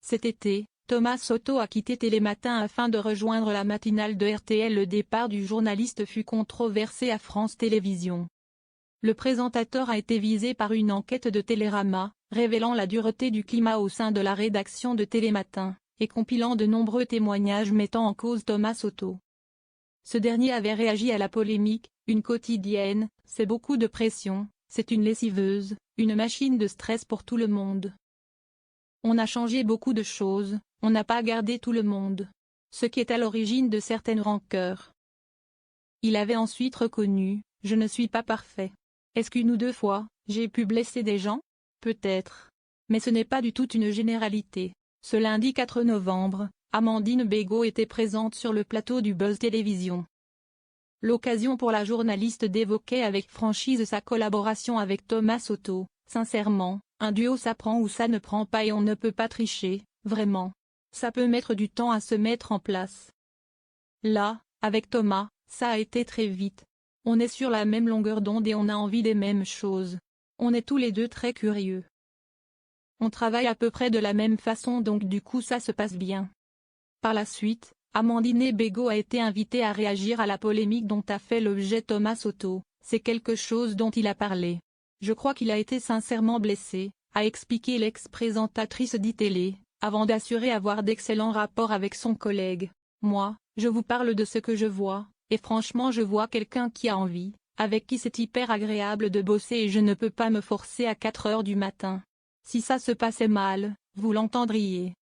Cet été, Thomas Soto a quitté Télématin afin de rejoindre la matinale de RTL. Le départ du journaliste fut controversé à France Télévisions. Le présentateur a été visé par une enquête de Télérama, révélant la dureté du climat au sein de la rédaction de Télématin, et compilant de nombreux témoignages mettant en cause Thomas Soto. Ce dernier avait réagi à la polémique: « Une quotidienne, c'est beaucoup de pression, c'est une lessiveuse, une machine de stress pour tout le monde. On a changé beaucoup de choses, on n'a pas gardé tout le monde. Ce qui est à l'origine de certaines rancœurs. » Il avait ensuite reconnu: « Je ne suis pas parfait. Est-ce qu'une ou deux fois, j'ai pu blesser des gens? Peut-être. Mais ce n'est pas du tout une généralité. » Ce lundi 4 novembre, Amandine Bégaud était présente sur le plateau du Buzz Télévision. L'occasion pour la journaliste d'évoquer avec franchise sa collaboration avec Thomas Soto. « Sincèrement, un duo ça prend ou ça ne prend pas et on ne peut pas tricher, vraiment. Ça peut mettre du temps à se mettre en place. Là, avec Thomas, ça a été très vite. On est sur la même longueur d'onde et on a envie des mêmes choses. On est tous les deux très curieux. On travaille à peu près de la même façon donc du coup ça se passe bien. » Par la suite, Amandine Bégaud a été invitée à réagir à la polémique dont a fait l'objet Thomas Soto. « C'est quelque chose dont il a parlé. Je crois qu'il a été sincèrement blessé », a expliqué l'ex-présentatrice d'ITélé, avant d'assurer avoir d'excellents rapports avec son collègue. « Moi, je vous parle de ce que je vois, et franchement je vois quelqu'un qui a envie, avec qui c'est hyper agréable de bosser et je ne peux pas me forcer à 4 heures du matin. Si ça se passait mal, vous l'entendriez.